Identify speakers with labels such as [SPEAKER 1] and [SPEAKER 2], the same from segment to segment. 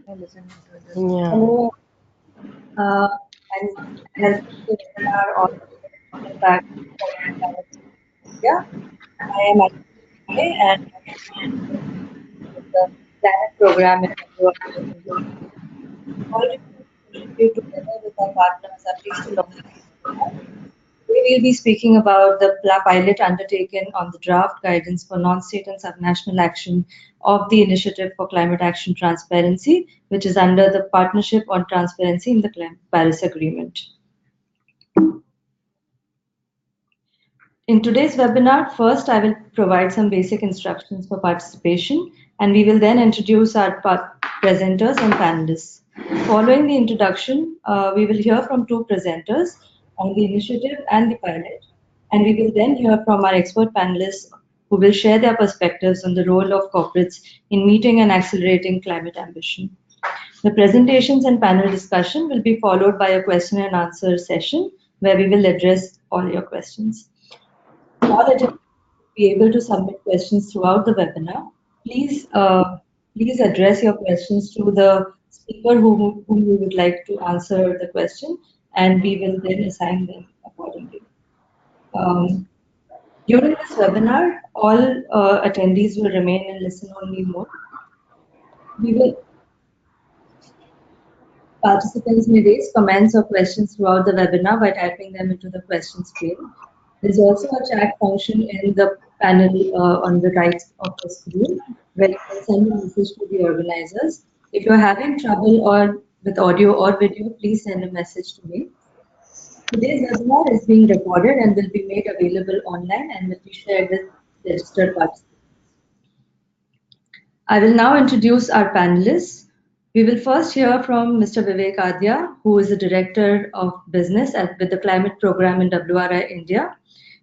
[SPEAKER 1] Listen to this.
[SPEAKER 2] Yeah.
[SPEAKER 1] Hello, uh, and welcome to the webinar on the impact of climate change in India. I am Ahuja and I am with the Planet Program in WRI-India. All research contribute together with our partners are pleased to launch this webinar. We will be speaking about the pilot undertaken on the draft guidance for non-state and subnational action of the Initiative for Climate Action Transparency, which is under the Partnership on Transparency in the Paris Agreement. In today's webinar, first I will provide some basic instructions for participation, and we will then introduce our presenters and panelists. Following the introduction, we will hear from two presenters on the initiative and the pilot, and we will then hear from our expert panelists who will share their perspectives on the role of corporates in meeting and accelerating climate ambition. The presentations and panel discussion will be followed by a question and answer session where we will address all your questions. All attendees will be able to submit questions throughout the webinar. Please address your questions to the speaker whom you would like to answer the question, and we will then assign them accordingly. Um, During this webinar, all attendees will remain in listen-only mode. We will Participants may raise comments or questions throughout the webinar by typing them into the questions pane. There's also a chat function in the panel on the right of the screen where you can send a message to the organizers. If you're having trouble or with audio or video, please send a message to me. Today's webinar is being recorded and will be made available online and will be shared with registered participants. I will now introduce our panelists. We will first hear from Mr. Vivek Adya, who is the Director of Business with the Climate Program in WRI India.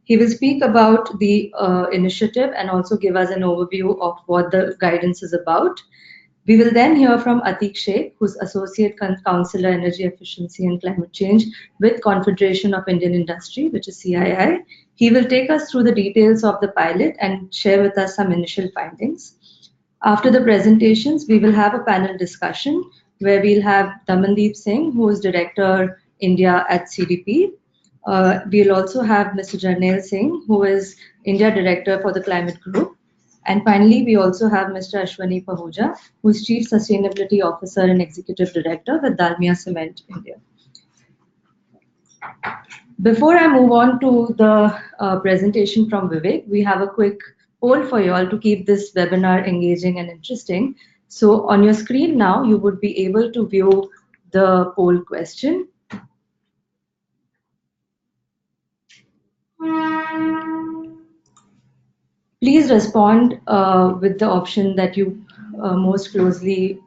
[SPEAKER 1] He will speak about the initiative and also give us an overview of what the guidance is about. We will then hear from Atiq Sheikh, who's Associate Councillor Energy Efficiency and Climate Change with Confederation of Indian Industry, which is CII. He will take us through the details of the pilot and share with us some initial findings. After the presentations, we will have a panel discussion where we'll have Damandeep Singh, who is Director India at CDP. We'll also have Mr. Jarnail Singh, who is India Director for the Climate Group. And finally, we also have Mr. Ashwani Ahuja, who is Chief Sustainability Officer and Executive Director with Dalmia Cement India. Before I move on to the presentation from Vivek, we have a quick poll for you all to keep this webinar engaging and interesting. So on your screen now, you would be able to view the poll question. Please respond with the option that you most closely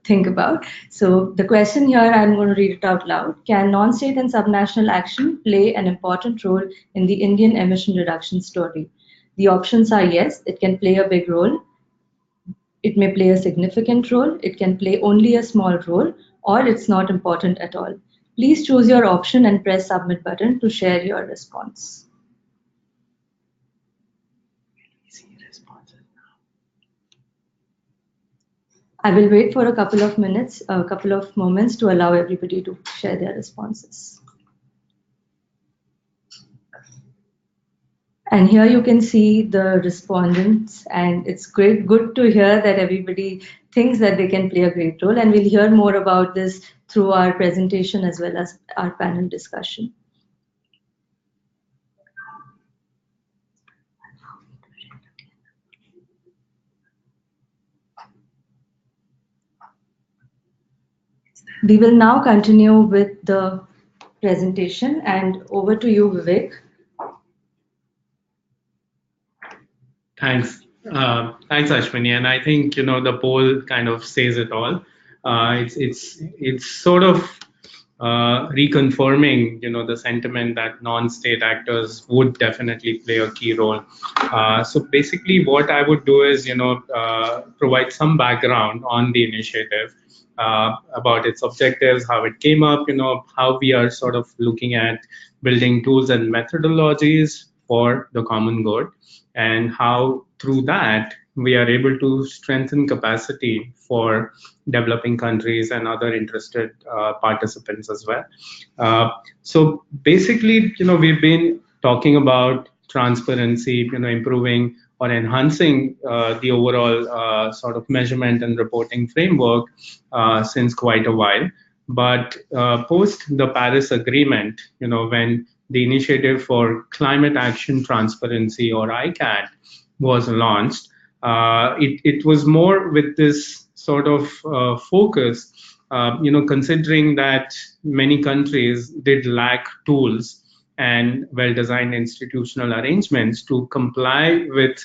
[SPEAKER 1] think about. So the question here, I'm going to read it out loud. Can non-state and subnational action play an important role in the Indian emission reduction story? The options are yes, it can play a big role. It may play a significant role. It can play only a small role, or it's not important at all. Please choose your option and press submit button to share your response. I will wait for a couple of minutes, a couple of moments to allow everybody to share their responses. And here you can see the respondents, and it's good to hear that everybody thinks that they can play a great role. And we'll hear more about this through our presentation as well as our panel discussion. We will now continue with the presentation, and over to you, Vivek.
[SPEAKER 3] Thanks. Thanks, Ashwini. And I think, the poll kind of says it all. It's sort of reconfirming, the sentiment that non-state actors would definitely play a key role. So basically what I would do is, provide some background on the initiative, about its objectives, how it came up, how we are sort of looking at building tools and methodologies for the common good, and how through that we are able to strengthen capacity for developing countries and other interested participants as well. Uh, so basically, we've been talking about transparency, improving or enhancing the overall sort of measurement and reporting framework since quite a while. But post the Paris Agreement, when the Initiative for Climate Action Transparency, or ICAT, was launched, it was more with this sort of focus, considering that many countries did lack tools and well-designed institutional arrangements to comply with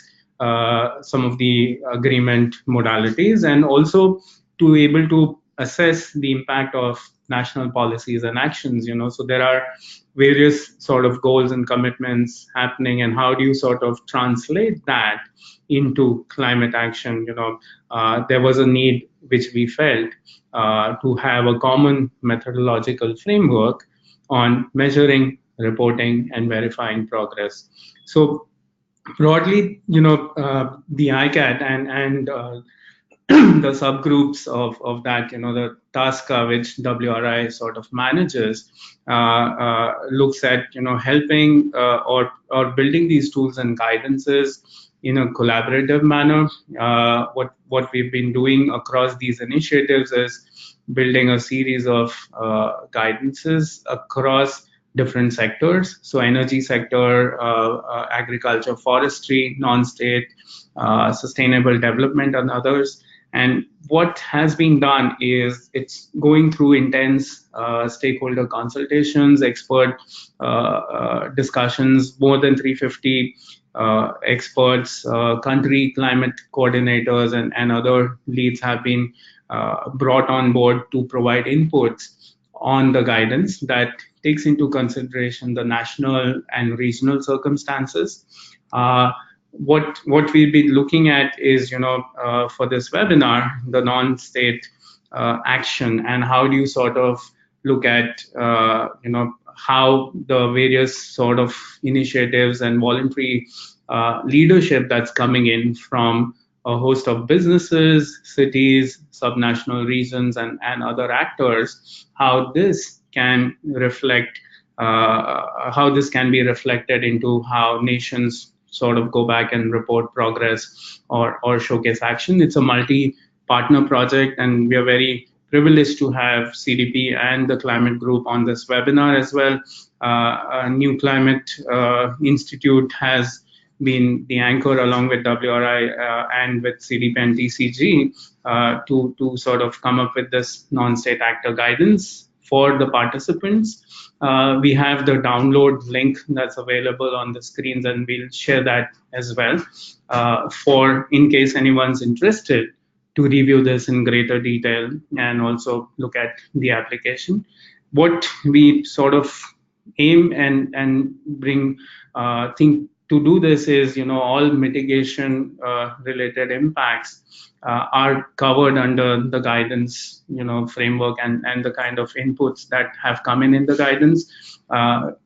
[SPEAKER 3] some of the agreement modalities, and also to able to assess the impact of national policies and actions. So there are various sort of goals and commitments happening, and how do you sort of translate that into climate action? There was a need which we felt to have a common methodological framework on measuring, reporting, and verifying progress. So broadly, the ICAT and the subgroups of that, the TASCA, which WRI sort of manages, looks at, helping or building these tools and guidances in a collaborative manner. What we've been doing across these initiatives is building a series of guidances across different sectors. So energy sector, agriculture, forestry, non-state, sustainable development, and others. And what has been done is it's going through intense stakeholder consultations, expert discussions. More than 350 experts, country climate coordinators, and other leads have been brought on board to provide inputs on the guidance that takes into consideration the national and regional circumstances. What we'll be looking at is, for this webinar, the non-state action, and how do you sort of look at, how the various sort of initiatives and voluntary leadership that's coming in from a host of businesses, cities, subnational regions, and other actors, how this can reflect, how this can be reflected into how nations sort of go back and report progress or showcase action. It's a multi-partner project, and we are very privileged to have CDP and the Climate Group on this webinar as well. New Climate Institute has been the anchor, along with WRI and with CDP and TCG, to sort of come up with this non-state actor guidance for the participants. We have the download link that's available on the screens, and we'll share that as well for in case anyone's interested to review this in greater detail and also look at the application. What we sort of aim and bring think to do this is, all mitigation related impacts are covered under the guidance, framework, and the kind of inputs that have come in the guidance,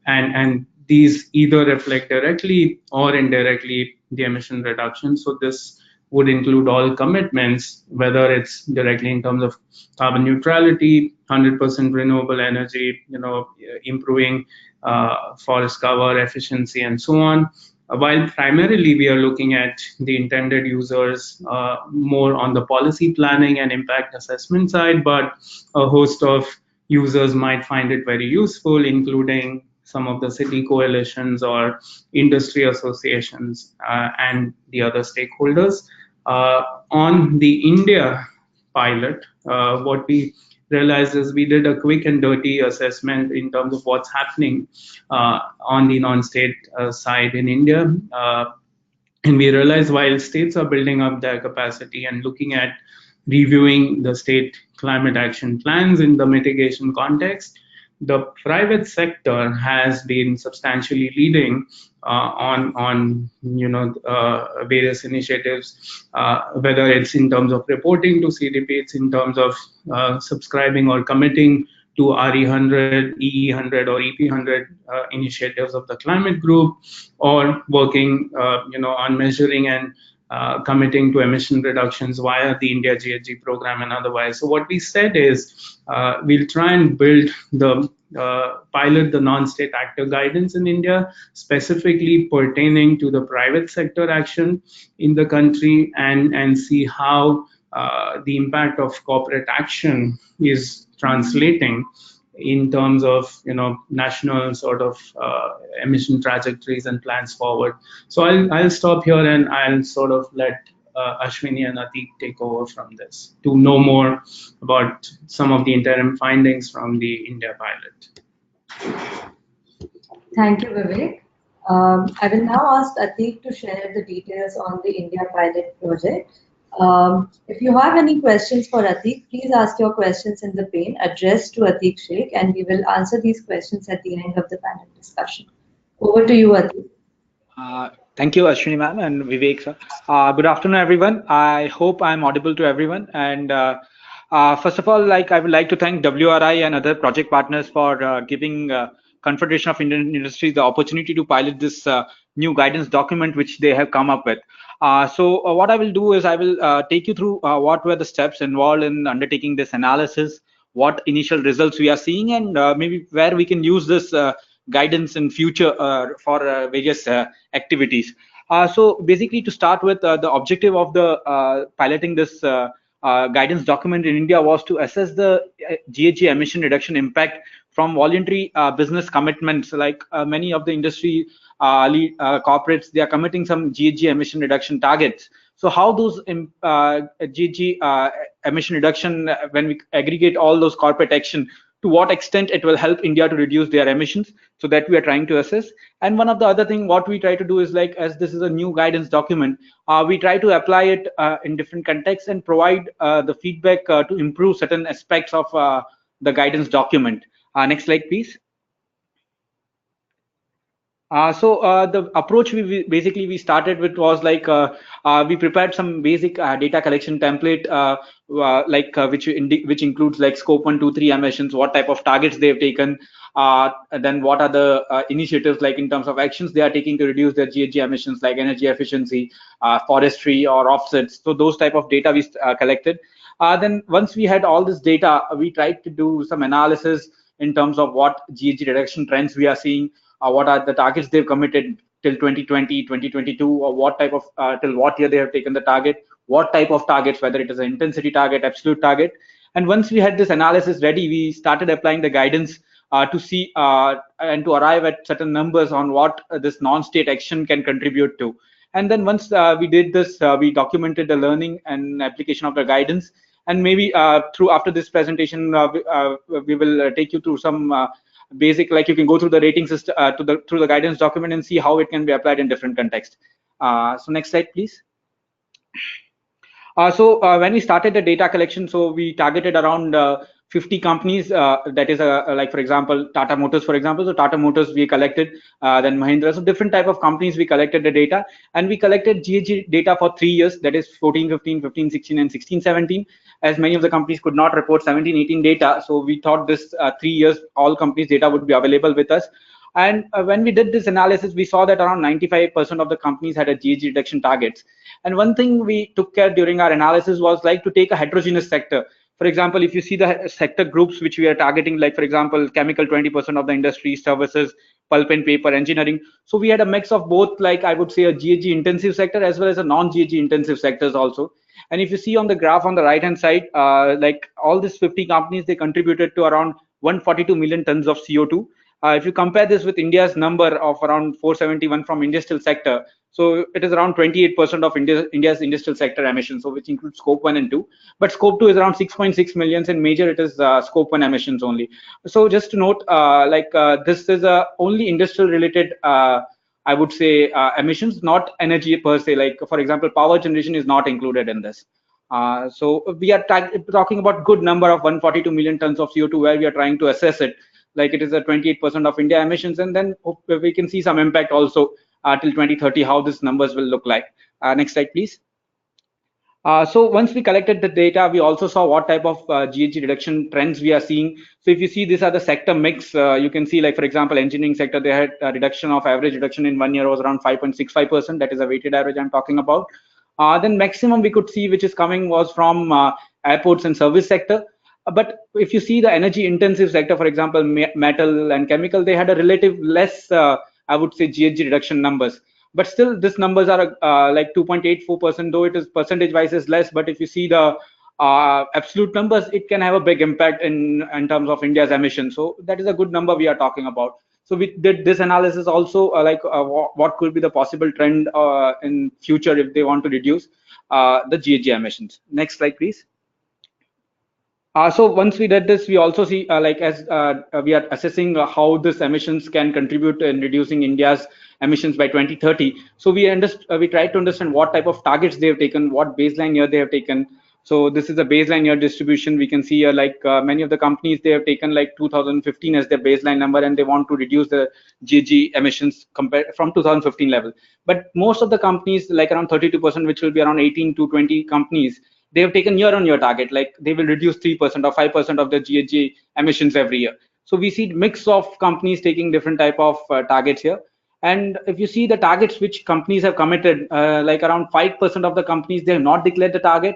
[SPEAKER 3] and these either reflect directly or indirectly the emission reduction. So this would include all commitments, whether it's directly in terms of carbon neutrality, 100% renewable energy, improving forest cover efficiency, and so on. While primarily we are looking at the intended users more on the policy planning and impact assessment side, but a host of users might find it very useful, including some of the city coalitions or industry associations and the other stakeholders. On the India pilot, what we realized is we did a quick and dirty assessment in terms of what's happening on the non-state side in India. And we realized while states are building up their capacity and looking at reviewing the state climate action plans in the mitigation context, the private sector has been substantially leading on various initiatives, whether it's in terms of reporting to CDP, it's in terms of subscribing or committing to RE100, EE100, or EP100 initiatives of the climate group, or working on measuring and committing to emission reductions via the India GHG program and otherwise. So what we said is we'll try and build the pilot the non-state actor guidance in India, specifically pertaining to the private sector action in the country, and see how the impact of corporate action is translating in terms of national sort of emission trajectories and plans forward. So I'll stop here and I'll sort of let Ashwini and Atik take over from this to know more about some of the interim findings from the India pilot.
[SPEAKER 1] Thank you, Vivek. I will now ask Atik to share the details on the India pilot project. If you have any questions for Atik, please ask your questions in the pane addressed to Atik Sheikh, and we will answer these questions at the end of the panel discussion. Over to you, Atik.
[SPEAKER 2] Thank you, Ashwini ma'am and Vivek sir. Good afternoon, everyone. I hope I'm audible to everyone. And first of all, I would like to thank WRI and other project partners for giving Confederation of Indian Industries the opportunity to pilot this new guidance document which they have come up with. So what I will do is I will take you through what were the steps involved in undertaking this analysis, what initial results we are seeing, and maybe where we can use this guidance in future for various activities. So basically, to start with, the objective of the piloting this guidance document in India was to assess the GHG emission reduction impact from voluntary business commitments. Like many of the industry corporates, they are committing some GHG emission reduction targets. So how those GHG emission reduction, when we aggregate all those corporate action, to what extent it will help India to reduce their emissions, so that we are trying to assess. And one of the other thing what we try to do is, like, as this is a new guidance document, we try to apply it in different contexts and provide the feedback to improve certain aspects of the guidance document. Next slide, please. So the approach we started with was like we prepared some basic data collection template, which includes like scope 1, 2, 3 emissions, what type of targets they have taken, and then what are the initiatives, like in terms of actions they are taking to reduce their GHG emissions, like energy efficiency, forestry, or offsets. So those type of data we collected. Then once we had all this data, we tried to do some analysis in terms of what GHG reduction trends we are seeing. What are the targets they've committed till 2020, 2022, or what type of till what year they have taken the target, what type of targets, whether it is an intensity target, absolute target. And once we had this analysis ready, we started applying the guidance to see and to arrive at certain numbers on what this non-state action can contribute to. And then once we did this, we documented the learning and application of the guidance. And maybe through after this presentation, we will take you through some basic, like you can go through the rating system through the guidance document and see how it can be applied in different contexts. So next slide, please. So when we started the data collection, so we targeted around 50 companies. That is like, for example, Tata Motors, for example. So Tata Motors we collected, then Mahindra. So different type of companies we collected the data, and we collected GHG data for 3 years. That is 14, 15, 15, 16, and 16, 17. As many of the companies could not report 17, 18 data, so we thought this 3 years all companies data would be available with us. And when we did this analysis, we saw that around 95% of the companies had a GHG reduction targets. And one thing we took care during our analysis was like to take a heterogeneous sector. For example, if you see the sector groups which we are targeting, like for example, chemical 20% of the industry, services, pulp and paper, engineering. So we had a mix of both, like I would say a GHG intensive sector as well as a non-GHG intensive sectors also. And if you see on the graph on the right hand side, like all these 50 companies, they contributed to around 142 million tons of CO2. If you compare this with India's number of around 471 from industrial sector, so it is around 28% of India's industrial sector emissions, so which includes scope 1 and 2. But scope 2 is around 6.6 million, and major it is scope 1 emissions only. So just to note, this is only industrial related, I would say, emissions, not energy per se. Like for example, power generation is not included in this. So we are talking about good number of 142 million tons of CO2 where we are trying to assess it. Like it is a 28% of India emissions, and then we can see some impact also till 2030, how these numbers will look like. Next slide, please. So once we collected the data, we also saw what type of GHG reduction trends we are seeing. So if you see, these are the sector mix. You can see, like for example, engineering sector, they had a reduction of average reduction in 1 year was around 5.65%. That is a weighted average I'm talking about. Then maximum we could see which is coming was from airports and service sector. But if you see the energy intensive sector, for example, metal and chemical, they had a relative less, I would say, GHG reduction numbers. But still, these numbers are like 2.84%, though it is percentage wise is less. But if you see the absolute numbers, it can have a big impact in terms of India's emissions. So that is a good number we are talking about. So we did this analysis also, what could be the possible trend in future if they want to reduce the GHG emissions. Next slide, please. So once we did this, we also see as we are assessing how this emissions can contribute in reducing India's emissions by 2030. So we tried to understand what type of targets they have taken, what baseline year they have taken. So this is a baseline year distribution. We can see here many of the companies, they have taken like 2015 as their baseline number, and they want to reduce the GHG emissions compared from 2015 level. But most of the companies, like around 32%, which will be around 18 to 20 companies, they have taken year-on-year target, like they will reduce 3% or 5% of the GHG emissions every year. So we see mix of companies taking different type of targets here. And if you see the targets which companies have committed, like around 5% of the companies, they have not declared the target.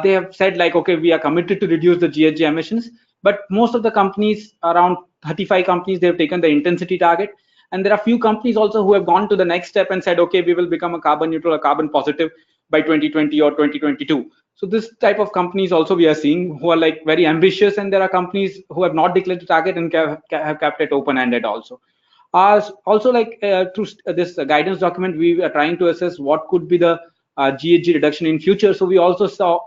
[SPEAKER 2] They have said like, okay, we are committed to reduce the GHG emissions. But most of the companies, around 35 companies, they have taken the intensity target. And there are few companies also who have gone to the next step and said, okay, we will become a carbon neutral or carbon positive by 2020 or 2022. So this type of companies also we are seeing who are like very ambitious, and there are companies who have not declared the target and have kept it open-ended also. Also, through this guidance document, we are trying to assess what could be the GHG reduction in future. So we also saw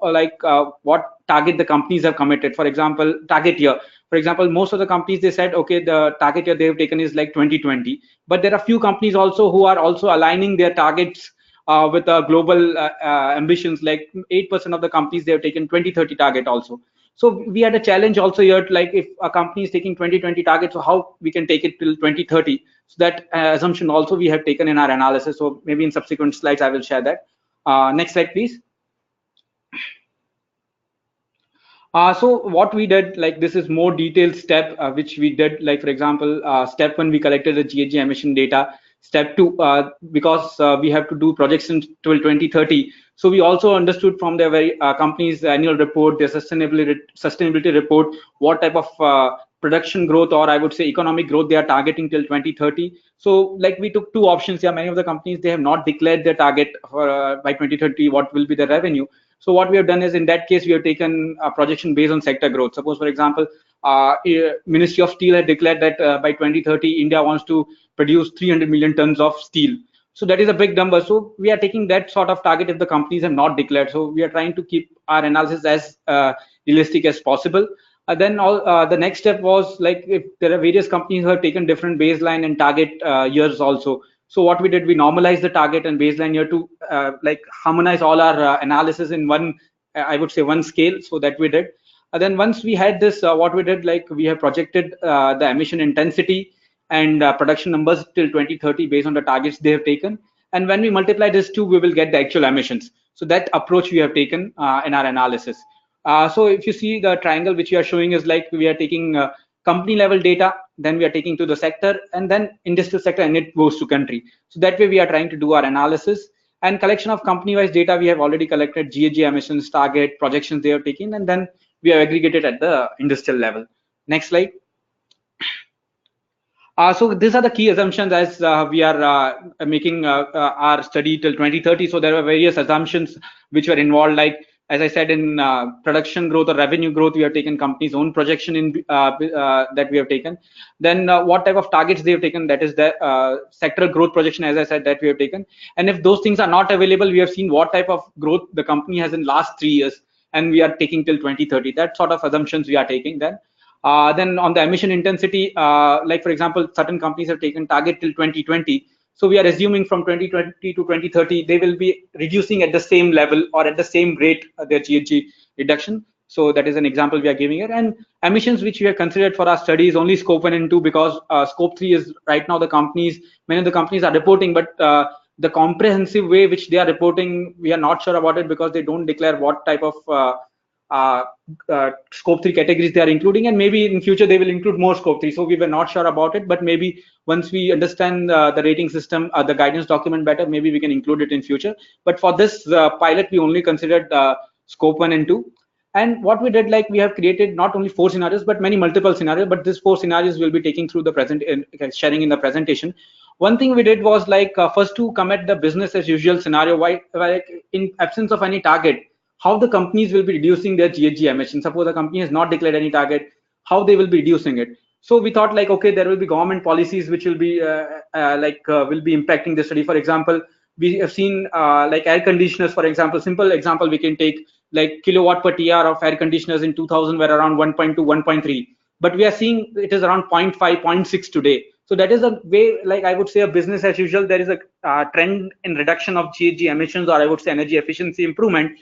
[SPEAKER 2] what target the companies have committed. For example, target year. For example, most of the companies, they said, okay, the target year they have taken is like 2020. But there are few companies also who are also aligning their targets with global ambitions. Like 8% of the companies, they have taken 2030 target also. So we had a challenge also here, like if a company is taking 2020 target, so how we can take it till 2030. So that assumption also we have taken in our analysis. So maybe in subsequent slides, I will share that. Next slide, please. So what we did, like this is more detailed step, which we did, like for example, step 1, we collected the GHG emission data. Step 2, because we have to do projections till 2030. So we also understood from their very company's annual report, their sustainability report, what type of production growth, or I would say economic growth, they are targeting till 2030. So like we took two options here. Many of the companies, they have not declared their target for by 2030, what will be the revenue. So what we have done is, in that case, we have taken a projection based on sector growth. Suppose, for example, Ministry of Steel had declared that by 2030, India wants to produce 300 million tons of steel. So that is a big number. So we are taking that sort of target if the companies have not declared. So we are trying to keep our analysis as realistic as possible. Then the next step was like if there are various companies who have taken different baseline and target years also. So what we did, we normalized the target and baseline year to like harmonize all our analysis in one, I would say one scale. So that we did. Then once we had this, what we did, like we have projected the emission intensity and production numbers till 2030 based on the targets they have taken. And when we multiply this two, we will get the actual emissions. So that approach we have taken in our analysis. So if you see the triangle which we are showing is like we are taking company level data, then we are taking to the sector, and then industrial sector, and it goes to country. So that way we are trying to do our analysis. And collection of company wise data, we have already collected GHG emissions, target, projections they have taken, and then we have aggregated at the industrial level. Next slide. So these are the key assumptions as we are making our study till 2030. So there are various assumptions which were involved, like as I said, in production growth or revenue growth, we have taken companies' own projection in that we have taken. Then what type of targets they have taken, that is the sectoral growth projection, as I said, that we have taken. And if those things are not available, we have seen what type of growth the company has in last 3 years, and we are taking till 2030. That sort of assumptions we are taking then. Then on the emission intensity, like for example, certain companies have taken target till 2020. So we are assuming from 2020 to 2030, they will be reducing at the same level or at the same rate their GHG reduction. So that is an example we are giving here. And emissions which we have considered for our study is only scope 1 and 2, because scope 3 is right now many of the companies are reporting, but the comprehensive way which they are reporting, we are not sure about it, because they don't declare what type of scope 3 categories they are including, and maybe in future they will include more scope 3. So we were not sure about it, but maybe once we understand the rating system, the guidance document better, maybe we can include it in future. But for this pilot, we only considered scope 1 and 2. And what we did, like we have created not only 4 scenarios, but many multiple scenarios. But these 4 scenarios will be taking through the sharing in the presentation. One thing we did was like first to come at the business as usual scenario. Why, like in absence of any target, how the companies will be reducing their GHG emissions. Suppose a company has not declared any target, how they will be reducing it. So we thought like, okay, there will be government policies which will be will be impacting the study. For example, we have seen like air conditioners, for example, simple example we can take, like kilowatt per TR of air conditioners in 2000 were around 1.2, 1.3, but we are seeing it is around 0.5, 0.6 today. So that is a way, like I would say, a business as usual. There is a trend in reduction of GHG emissions, or I would say energy efficiency improvement.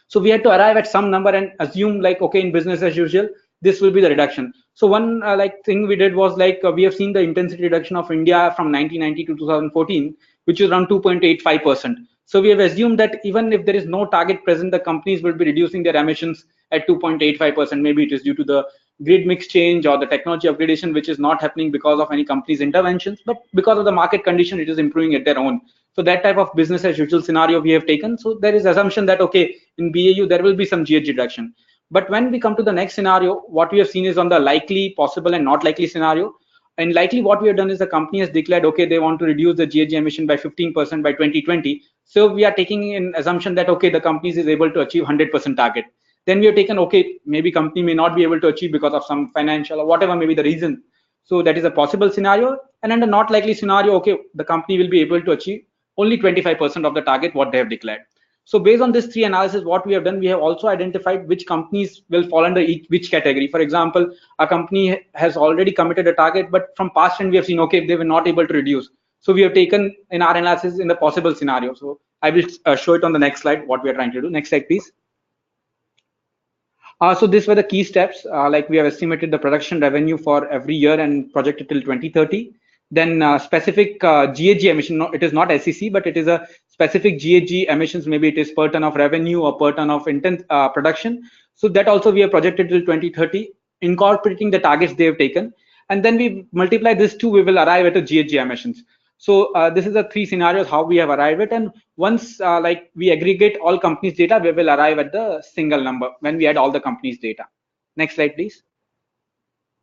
[SPEAKER 2] So we had to arrive at some number and assume like, okay, in business as usual, this will be the reduction. So one like thing we did was like we have seen the intensity reduction of India from 1990 to 2014, which is around 2.85%. So we have assumed that even if there is no target present, the companies will be reducing their emissions at 2.85%. Maybe it is due to the grid mix change or the technology upgradation, which is not happening because of any company's interventions, but because of the market condition, it is improving at their own. So that type of business as usual scenario we have taken. So there is assumption that, okay, in BAU, there will be some GHG reduction. But when we come to the next scenario, what we have seen is on the likely, possible, and not likely scenario. And likely, what we have done is the company has declared, okay, they want to reduce the GHG emission by 15% by 2020. So we are taking an assumption that, okay, the company is able to achieve 100% target. Then we have taken, okay, maybe company may not be able to achieve because of some financial or whatever may be the reason. So that is a possible scenario. And under not likely scenario, okay, the company will be able to achieve only 25% of the target what they have declared. So based on this 3 analysis, what we have done, we have also identified which companies will fall under which category. For example, a company has already committed a target, but from past trend we have seen, okay, they were not able to reduce. So we have taken in our analysis in the possible scenario. So I will show it on the next slide, what we are trying to do. Next slide, please. So these were the key steps. Like we have estimated the production revenue for every year and projected till 2030. Then specific GHG emission, no, it is not SEC, but it is a specific GHG emissions. Maybe it is per ton of revenue or per ton of production. So that also we have projected till 2030, incorporating the targets they have taken. And then we multiply this two, we will arrive at the GHG emissions. So this is the 3 scenarios how we have arrived at, and once like we aggregate all companies' data, we will arrive at the single number when we add all the companies' data. Next slide, please.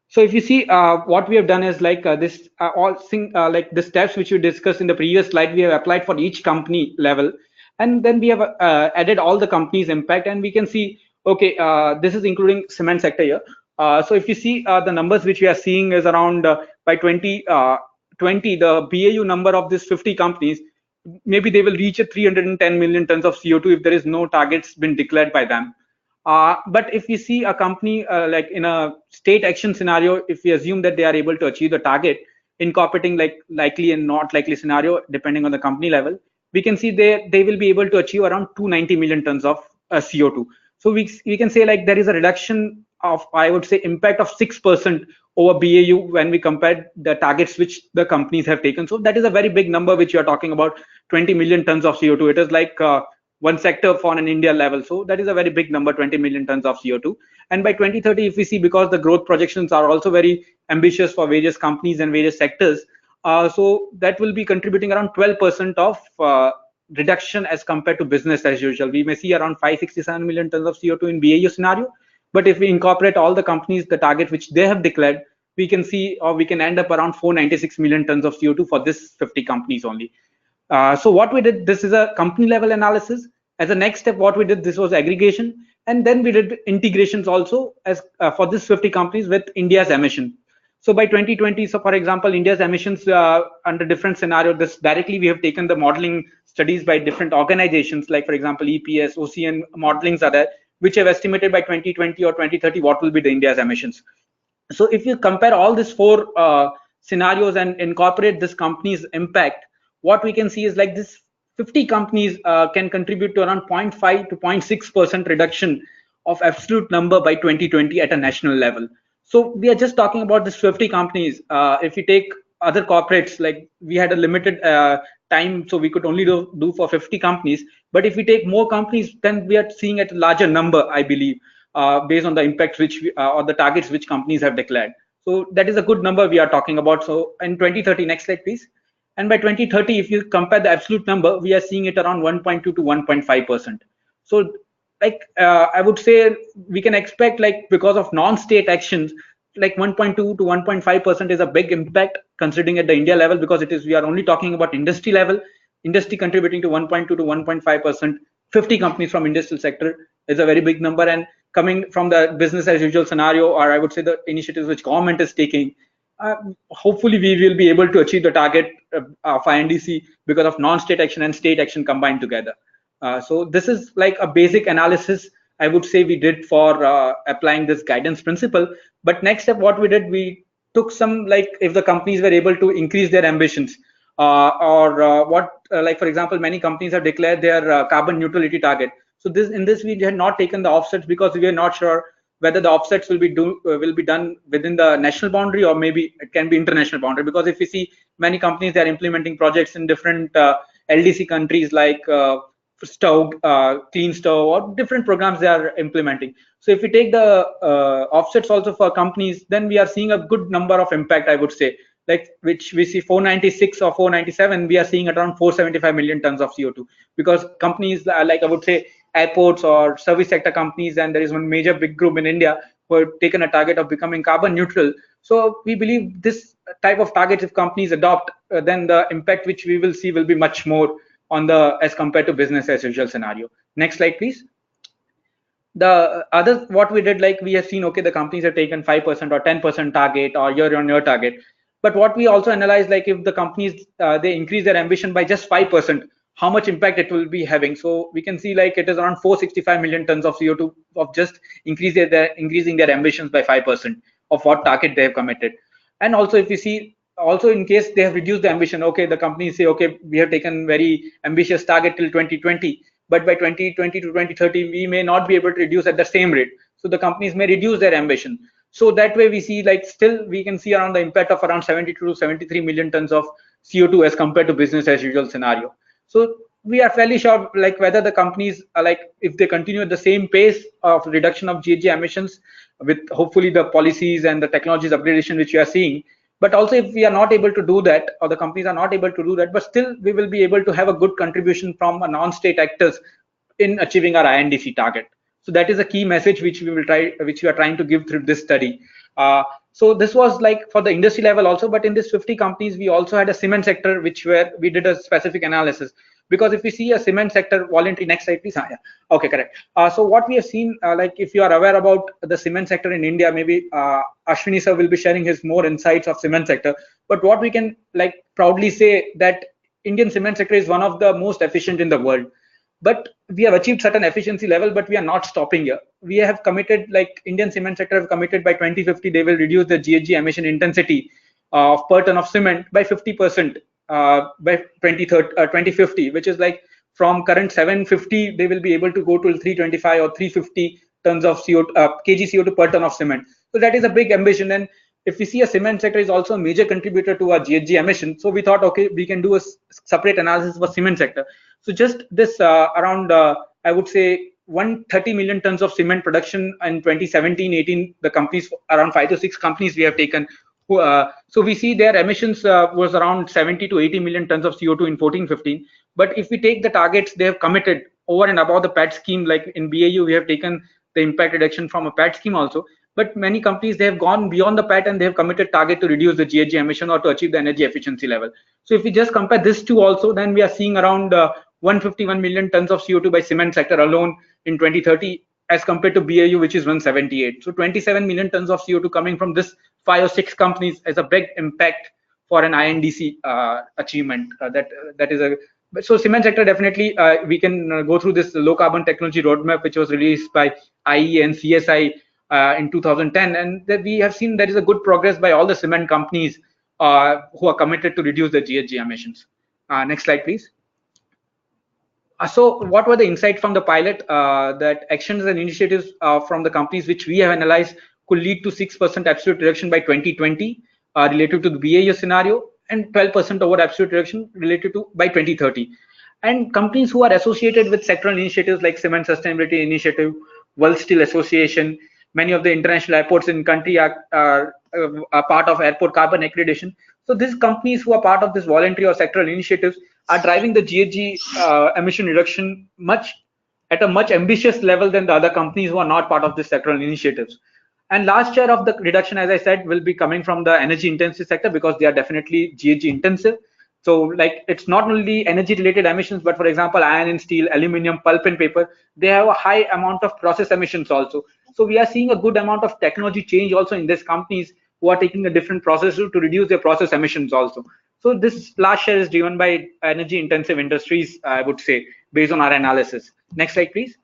[SPEAKER 2] So if you see what we have done is like this like the steps which we discussed in the previous slide, we have applied for each company level, and then we have added all the companies' impact, and we can see, okay, this is including cement sector here. So if you see the numbers which we are seeing is around by 2020, the BAU number of these 50 companies, maybe they will reach a 310 million tons of CO2 if there is no targets been declared by them. But if we see a company like in a state action scenario, if we assume that they are able to achieve the target, incorporating like likely and not likely scenario depending on the company level, we can see they will be able to achieve around 290 million tons of CO2. So we can say like there is a reduction of, I would say, impact of 6% over BAU when we compare the targets which the companies have taken. So that is a very big number which you are talking about, 20 million tons of CO2. It is like one sector for an India level. So that is a very big number, 20 million tons of CO2. And by 2030, if we see, because the growth projections are also very ambitious for various companies and various sectors, so that will be contributing around 12% of reduction as compared to business as usual. We may see around 567 million tons of CO2 in BAU scenario. But if we incorporate all the companies, the target which they have declared, we can see, or we can end up around 496 million tons of CO2 for this 50 companies only. So what we did, this is a company level analysis. As a next step, what we did, this was aggregation. And then we did integrations also as for this 50 companies with India's emission. So by 2020, so for example, India's emissions under different scenario, this directly we have taken the modeling studies by different organizations, like for example, EPS, OCN modelings are there, which have estimated by 2020 or 2030 what will be the India's emissions. So if you compare all these 4 scenarios and incorporate this company's impact, what we can see is like this 50 companies can contribute to around 0.5 to 0.6% reduction of absolute number by 2020 at a national level. So we are just talking about this 50 companies. If you take other corporates, like we had a limited time, so we could only do for 50 companies. But if we take more companies, then we are seeing at a larger number, I believe, based on the impact which or the targets which companies have declared. So that is a good number we are talking about. So in 2030, next slide, please. And by 2030, if you compare the absolute number, we are seeing it around 1.2 to 1.5%. So like I would say we can expect, like, because of non-state actions, like 1.2 to 1.5% is a big impact considering at the India level, because it is, we are only talking about industry level, industry contributing to 1.2 to 1.5%. 50 companies from industrial sector is a very big number, and coming from the business as usual scenario, or I would say the initiatives which government is taking, hopefully we will be able to achieve the target of INDC because of non-state action and state action combined together. So this is like a basic analysis I would say we did for applying this guidance principle. But next step, what we did, we took some, like, if the companies were able to increase their ambitions, like for example, many companies have declared their carbon neutrality target. So this we had not taken the offsets because we are not sure whether the offsets will be done within the national boundary, or maybe it can be international boundary. Because if you see many companies, they are implementing projects in different LDC countries, like stove, clean stove, or different programs they are implementing. So if we take the offsets also for companies, then we are seeing a good number of impact, I would say, like which we see 496 or 497, we are seeing around 475 million tons of CO2, because companies like I would say airports or service sector companies, and there is one major big group in India who have taken a target of becoming carbon neutral. So we believe this type of targets, if companies adopt, then the impact which we will see will be much more on the, as compared to business as usual scenario. Next slide, please. The other, what we did, like we have seen, okay, the companies have taken 5% or 10% target or year-on-year target. But what we also analyzed, like if the companies they increase their ambition by just 5%, how much impact it will be having. So we can see like it is around 465 million tons of CO2 of just increasing their ambitions by 5% of what target they have committed. And also if you see, also in case they have reduced the ambition, okay, the companies say, okay, we have taken very ambitious target till 2020, but by 2020 to 2030 we may not be able to reduce at the same rate. So the companies may reduce their ambition. So that way we see, like, still we can see around the impact of around 72 to 73 million tons of CO2 as compared to business as usual scenario. So we are fairly sure, like, whether the companies are, like, if they continue at the same pace of reduction of GHG emissions with hopefully the policies and the technologies upgradation which we are seeing. But also if we are not able to do that, or the companies are not able to do that, but still we will be able to have a good contribution from a non-state actors in achieving our INDC target. So that is a key message which we are trying to give through this study. So this was like for the industry level also, but in this 50 companies, we also had a cement sector, where we did a specific analysis. Because if we see a cement sector voluntary, next slide please. Yeah. Okay, correct. So what we have seen, like if you are aware about the cement sector in India, maybe Ashwini sir will be sharing his more insights of cement sector. But what we can like proudly say that Indian cement sector is one of the most efficient in the world. But we have achieved certain efficiency level, but we are not stopping here. We have committed, like Indian cement sector have committed by 2050, they will reduce the GHG emission intensity of per ton of cement by 50% by 2050, which is like from current 750, they will be able to go to 325 or 350 tons of CO2, kg CO2 per ton of cement. So that is a big ambition. And if we see a cement sector is also a major contributor to our GHG emission, so we thought, okay, we can do a separate analysis for cement sector. So just this around, I would say 130 million tons of cement production in 2017-18, the companies, around 5 to 6 companies we have taken. So we see their emissions was around 70 to 80 million tons of CO2 in 14-15. But if we take the targets they have committed over and above the PAT scheme, like in BAU, we have taken the impact reduction from a PAT scheme also. But many companies, they have gone beyond the PAT and they have committed target to reduce the GHG emission or to achieve the energy efficiency level. So if we just compare this two also, then we are seeing around 151 million tons of CO2 by cement sector alone in 2030 as compared to BAU, which is 178. So 27 million tons of CO2 coming from this 5 or 6 companies as a big impact for an INDC achievement. That is a so cement sector definitely we can go through this low carbon technology roadmap, which was released by IE and CSI in 2010, and that we have seen there is a good progress by all the cement companies who are committed to reduce the GHG emissions. Next slide, please. So what were the insights from the pilot? That actions and initiatives from the companies which we have analyzed could lead to 6% absolute reduction by 2020 related to the BAU scenario, and 12% over absolute reduction related to by 2030. And companies who are associated with sectoral initiatives like Cement Sustainability Initiative, World Steel Association, many of the international airports in country are part of airport carbon accreditation. So these companies who are part of this voluntary or sectoral initiatives are driving the GHG emission reduction at a much ambitious level than the other companies who are not part of this sectoral initiatives. And large share of the reduction, as I said, will be coming from the energy intensive sector because they are definitely GHG intensive. So like it's not only energy related emissions, but for example, iron and steel, aluminum, pulp and paper, they have a high amount of process emissions also. So we are seeing a good amount of technology change also in these companies who are taking a different process to reduce their process emissions also. So this large share is driven by energy intensive industries, I would say, based on our analysis. Next slide, please.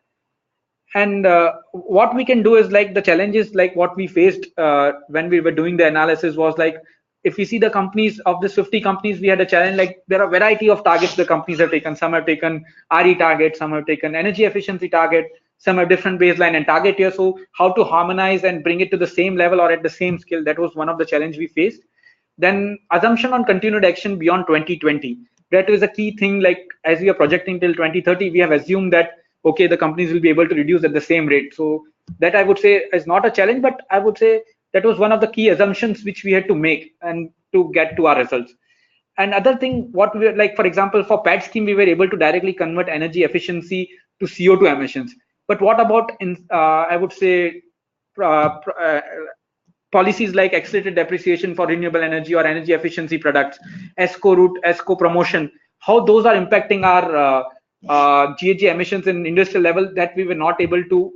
[SPEAKER 2] And what we can do is like the challenges like what we faced when we were doing the analysis was like, if we see the companies of this 50 companies, we had a challenge like there are a variety of targets the companies have taken. Some have taken RE target, some have taken energy efficiency target, some have different baseline and target here. So how to harmonize and bring it to the same level or at the same scale, that was one of the challenge we faced. Then assumption on continued action beyond 2020, that is a key thing. Like as we are projecting till 2030, we have assumed that okay, the companies will be able to reduce at the same rate. So that I would say is not a challenge, but I would say that was one of the key assumptions which we had to make and to get to our results. And other thing, what we were like, for example, for PAD scheme, we were able to directly convert energy efficiency to CO2 emissions. But what about in, I would say, uh, uh, policies like accelerated depreciation for renewable energy or energy efficiency products, ESCO route, ESCO promotion, how those are impacting our GHG emissions in industrial level, that we were not able to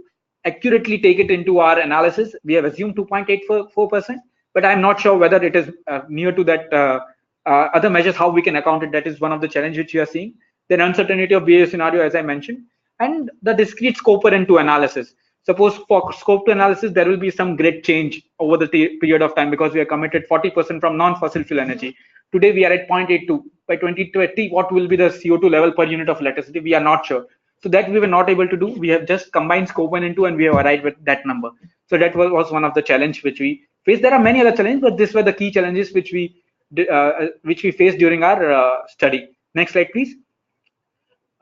[SPEAKER 2] accurately take it into our analysis. We have assumed 2.84%, but I'm not sure whether it is near to that other measures, how we can account it. That is one of the challenges which we are seeing. Then uncertainty of BA scenario, as I mentioned, and the discrete scope and two analysis. Suppose for scope to analysis, there will be some great change over the period of time because we are committed 40% from non-fossil fuel energy. Today we are at 0.82. By 2020, what will be the CO2 level per unit of electricity? We are not sure. So that we were not able to do. We have just combined scope 1 and 2 and we have arrived with that number. So that was one of the challenge which we faced. There are many other challenges, but these were the key challenges which we faced during our study. Next slide, please.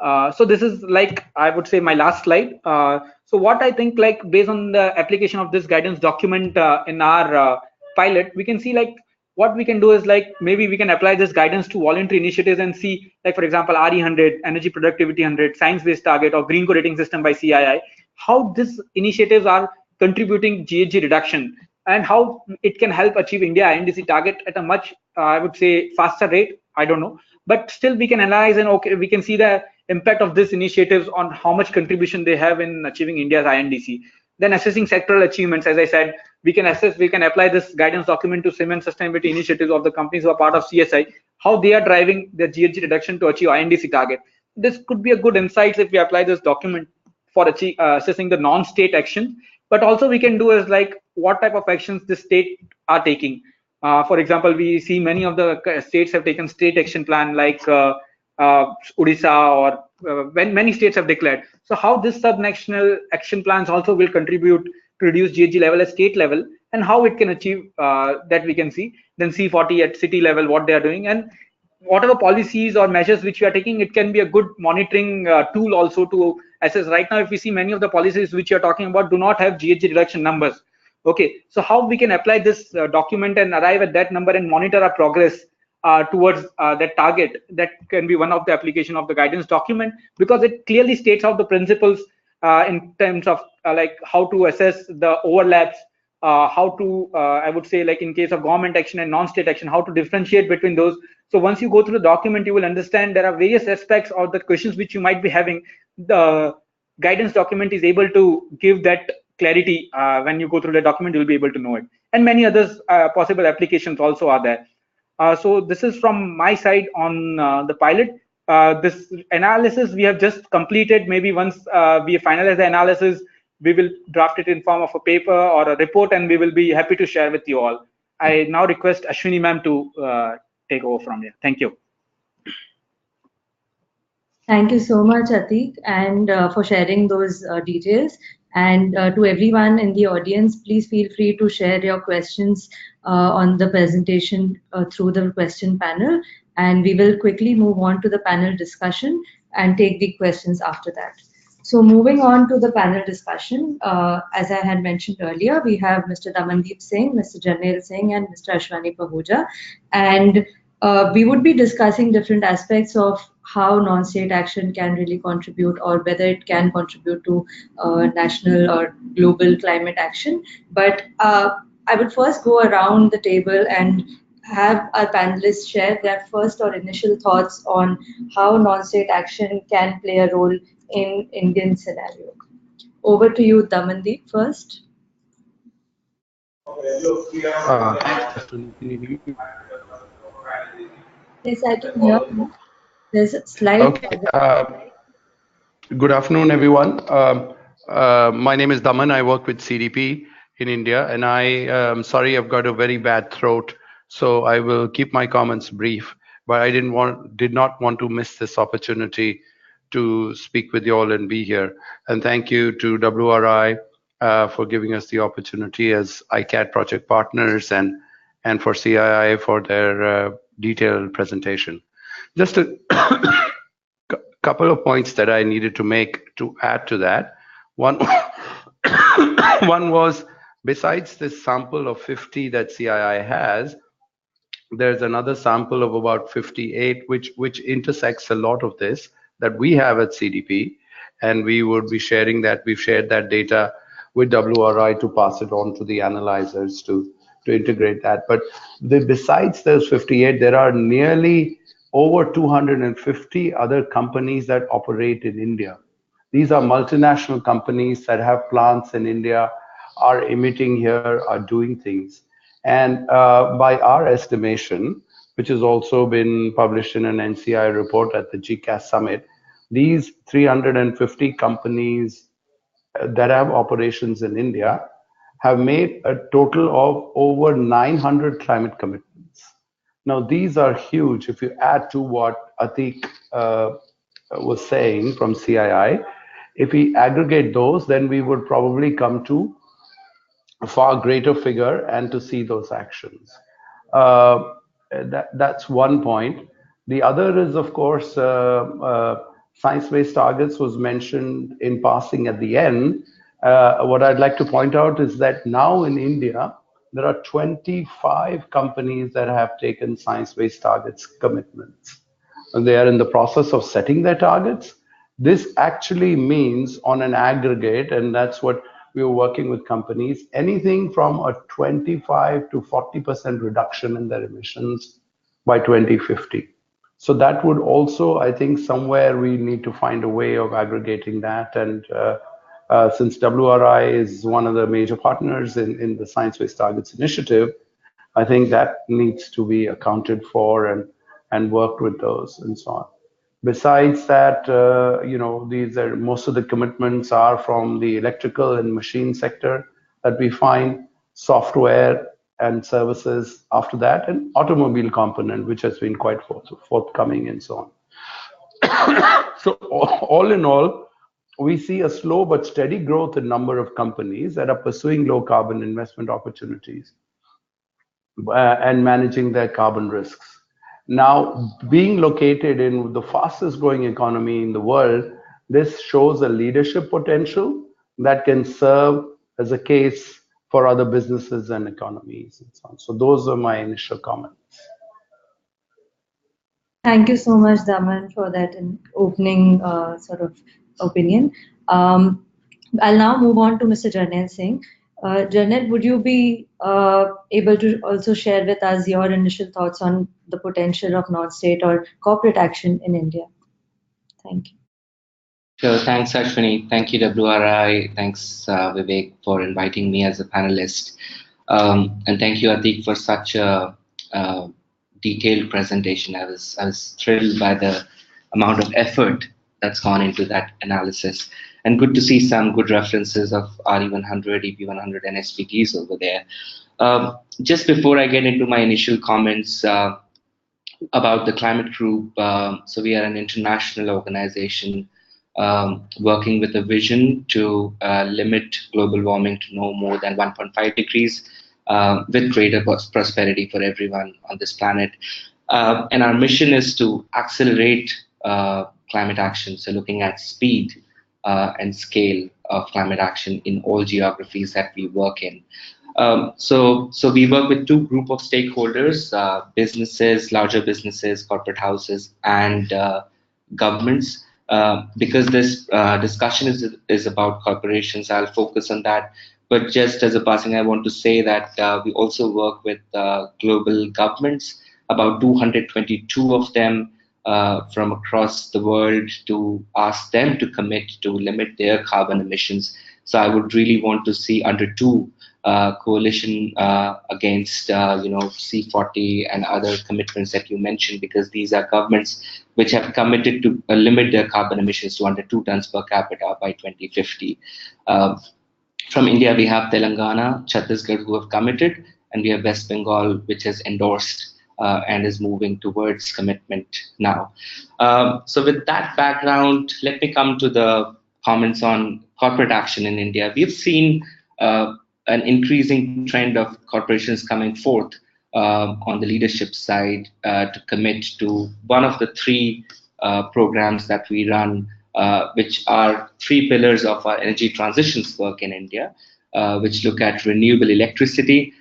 [SPEAKER 2] So this is like, I would say, my last slide. So what I think, like based on the application of this guidance document in our pilot, we can see like what we can do is like maybe we can apply this guidance to voluntary initiatives and see, like for example, RE100, energy productivity 100, science-based target, or green rating system by CII, how these initiatives are contributing GHG reduction and how it can help achieve India INDC target at a much, I would say, faster rate. I don't know, but still we can analyze and okay, we can see the impact of these initiatives on how much contribution they have in achieving India's INDC. Then assessing sectoral achievements, as I said, we can apply this guidance document to cement sustainability initiatives of the companies who are part of CSI, how they are driving their GHG reduction to achieve INDC target. This could be a good insights if we apply this document for assessing the non-state action. But also we can do is like what type of actions the state are taking. For example, we see many of the states have taken state action plan like Odisha or when many states have declared. So how this subnational action plans also will contribute to reduce GHG level at state level and how it can achieve that we can see. Then C40 at city level, what they are doing, and whatever policies or measures which we are taking, it can be a good monitoring tool also to assess. Right now, if we see many of the policies which you are talking about do not have GHG reduction numbers. Okay, so how we can apply this document and arrive at that number and monitor our progress towards that target, that can be one of the application of the guidance document, because it clearly states out the principles in terms of like how to assess the overlaps, how to I would say, like in case of government action and non-state action, how to differentiate between those. So once you go through the document, you will understand there are various aspects of the questions which you might be having. The guidance document is able to give that clarity. When you go through the document, you will be able to know it, and many others possible applications also are there. So this is from my side on the pilot. This analysis we have just completed. Maybe once we finalize the analysis, we will draft it in form of a paper or a report, and we will be happy to share with you all. I now request Ashwini ma'am to take over from here. Thank you.
[SPEAKER 1] Thank you so much, Atik, and for sharing those details. And to everyone in the audience, please feel free to share your questions on the presentation through the question panel, and we will quickly move on to the panel discussion and take the questions after that. So moving on to the panel discussion, as I had mentioned earlier, we have Mr. Damandeep Singh, Mr. Jarnail Singh, and Mr. Ashwani Ahuja, and we would be discussing different aspects of how non-state action can really contribute, or whether it can contribute to national or global climate action. But I would first go around the table and have our panelists share their first or initial thoughts on how non-state action can play a role in Indian scenario. Over to you, Damandeep, first.
[SPEAKER 4] Thanks, Ashwini. Can you hear me?
[SPEAKER 1] Yes, I can hear you. There's a slight
[SPEAKER 4] Okay. Good afternoon, everyone. My name is Daman. I work with CDP in India, and I'm sorry I've got a very bad throat, so I will keep my comments brief. But I did not want to miss this opportunity to speak with you all and be here. And thank you to WRI for giving us the opportunity as ICAT project partners, and for CII for their detailed presentation. Just a couple of points that I needed to make to add to that. One, one was, besides this sample of 50 that CII has, there's another sample of about 58, which intersects a lot of this that we have at CDP, and we would be sharing that. We've shared that data with WRI to pass it on to the analyzers to integrate that. But besides those 58, there are nearly over 250 other companies that operate in India. These are multinational companies that have plants in India, are emitting here, are doing things. And by our estimation, which has also been published in an NCI report at the GCAS summit, these 350 companies that have operations in India have made a total of over 900 climate commitments. Now, these are huge. If you add to what Atik was saying from CII, if we aggregate those, then we would probably come to a far greater figure and to see those actions. That's one point. The other is, of course, science-based targets was mentioned in passing at the end. What I'd like to point out is that now in India, there are 25 companies that have taken science-based targets commitments. And they are in the process of setting their targets. This actually means on an aggregate, and that's what we were working with companies, anything from a 25 to 40% reduction in their emissions by 2050. So that would also, I think, somewhere we need to find a way of aggregating that. And since WRI is one of the major partners in the Science Based Targets Initiative, I think that needs to be accounted for and worked with those and so on. Besides that, most of the commitments are from the electrical and machine sector that we find, software and services after that, and automobile component, which has been quite forthcoming and so on. So all in all, we see a slow but steady growth in number of companies that are pursuing low carbon investment opportunities and managing their carbon risks. Now, being located in the fastest growing economy in the world, this shows a leadership potential that can serve as a case for other businesses and economies and so on. So those are my initial comments.
[SPEAKER 1] Thank you so much, Daman, for that opening sort of opinion. I'll now move on to Mr. Jarnail Singh. Jarnail, would you be able to also share with us your initial thoughts on the potential of non-state or corporate action in India? Thank you.
[SPEAKER 5] Sure. Thanks, Ashwini. Thank you, WRI. Thanks, Vivek, for inviting me as a panelist. And thank you, Atik, for such a detailed presentation. I was thrilled by the amount of effort that's gone into that analysis. And good to see some good references of RE100, EP100, and SPTs over there. Just before I get into my initial comments about the climate group, so we are an international organization working with a vision to limit global warming to no more than 1.5 degrees, with greater prosperity for everyone on this planet. And our mission is to accelerate climate action, so looking at speed and scale of climate action in all geographies that we work in. So we work with two group of stakeholders: businesses, larger businesses, corporate houses, and governments. Because this discussion is about corporations, I'll focus on that. But just as a passing, I want to say that we also work with global governments, about 222 of them from across the world, to ask them to commit to limit their carbon emissions. So I would really want to see under two coalition against C40 and other commitments that you mentioned, because these are governments which have committed to limit their carbon emissions to under 2 tons per capita by 2050. From India, we have Telangana, Chhattisgarh, who have committed, and we have West Bengal, which has endorsed and is moving towards commitment now. So with that background, let me come to the comments on corporate action in India. We've seen an increasing trend of corporations coming forth on the leadership side to commit to one of the three programs that we run, which are three pillars of our energy transitions work in India, which look at renewable electricity,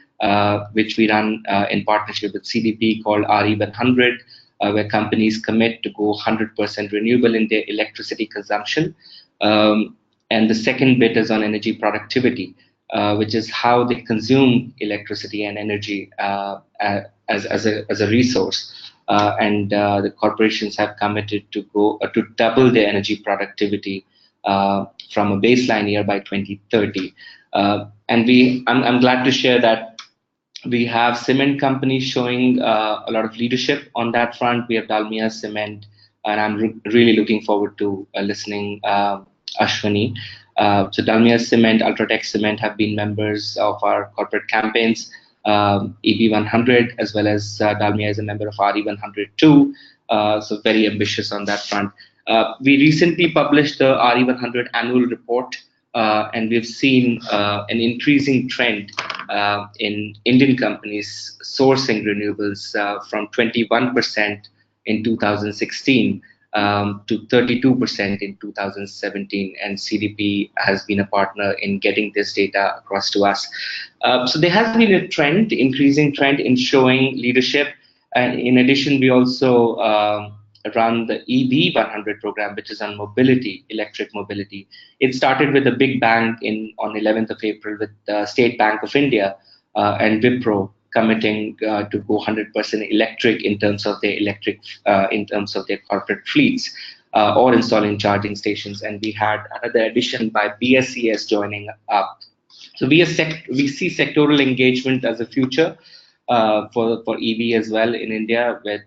[SPEAKER 5] which we run in partnership with CDP, called RE100, where companies commit to go 100% renewable in their electricity consumption. And the second bit is on energy productivity, which is how they consume electricity and energy as a resource. And the corporations have committed to go to double their energy productivity from a baseline year by 2030. And I'm glad to share that we have cement companies showing a lot of leadership on that front. We have Dalmia Cement, and I'm really looking forward to listening Ashwani. So Dalmia Cement, Ultratech Cement have been members of our corporate campaigns, EB100, as well as Dalmia is a member of RE100 too. So very ambitious on that front. We recently published the RE100 annual report, and we've seen an increasing trend in Indian companies sourcing renewables from 21% in 2016 to 32% in 2017, and CDP has been a partner in getting this data across to us. So there has been a trend, increasing trend in showing leadership. And in addition, we also run the EB100 program, which is on mobility, electric mobility. It started with a big bang on 11th of April with the State Bank of India and Wipro committing to go 100% electric in terms of their corporate fleets, or installing charging stations. And we had another addition by BSES joining up. So we see sectoral engagement as a future for EV as well in India, with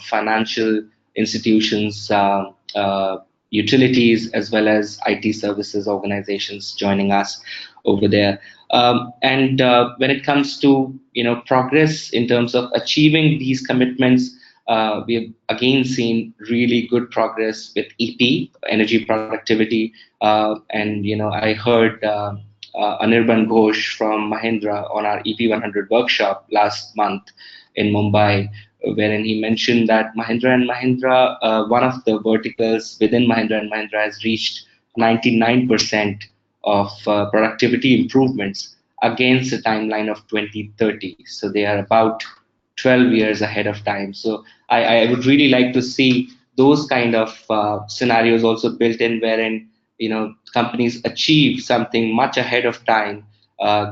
[SPEAKER 5] financial institutions, utilities, as well as IT services organizations joining us over there. And when it comes to progress in terms of achieving these commitments, we have again seen really good progress with EP, energy productivity, and I heard Anirban Ghosh from Mahindra on our EP100 workshop last month in Mumbai, wherein he mentioned that Mahindra and Mahindra, one of the verticals within Mahindra and Mahindra, has reached 99% of productivity improvements against a timeline of 2030. So they are about 12 years ahead of time. So I would really like to see those kind of scenarios also built in, wherein companies achieve something much ahead of time,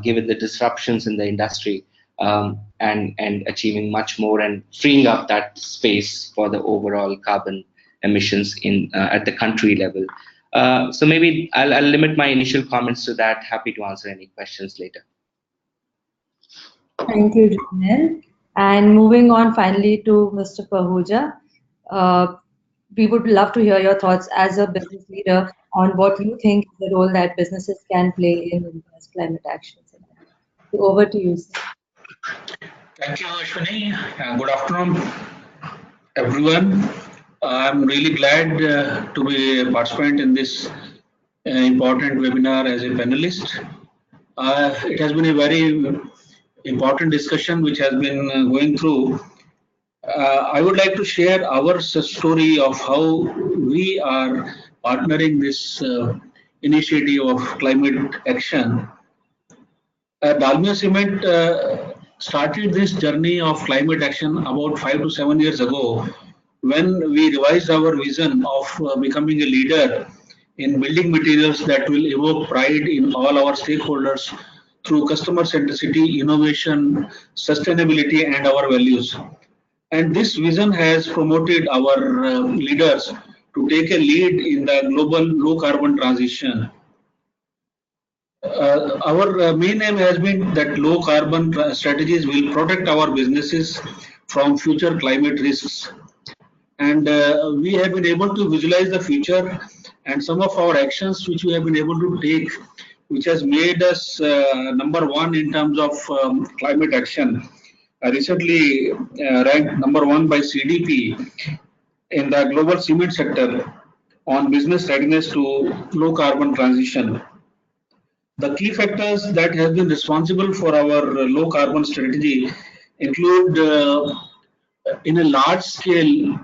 [SPEAKER 5] given the disruptions in the industry, and achieving much more and freeing up that space for the overall carbon emissions at the country level. So maybe I'll limit my initial comments to that. Happy to answer any questions later.
[SPEAKER 1] Thank you, Janelle. And moving on finally to Mr. Ahuja. We would love to hear your thoughts as a business leader on what you think is the role that businesses can play in India's climate action. So over to you, sir.
[SPEAKER 6] Thank you, Ashwini. Good afternoon, everyone. I'm really glad to be a participant in this important webinar as a panelist. It has been a very important discussion which has been going through. I would like to share our story of how we are partnering this initiative of climate action. Dalmia Cement started this journey of climate action about 5 to 7 years ago when we revised our vision of becoming a leader in building materials that will evoke pride in all our stakeholders through customer centricity, innovation, sustainability, and our values. And this vision has promoted our leaders to take a lead in the global low carbon transition. Our main aim has been that low carbon strategies will protect our businesses from future climate risks. And we have been able to visualize the future and some of our actions which we have been able to take, which has made us number one in terms of climate action. Recently ranked number one by CDP in the global cement sector on business readiness to low carbon transition. The key factors that have been responsible for our low carbon strategy include in a large scale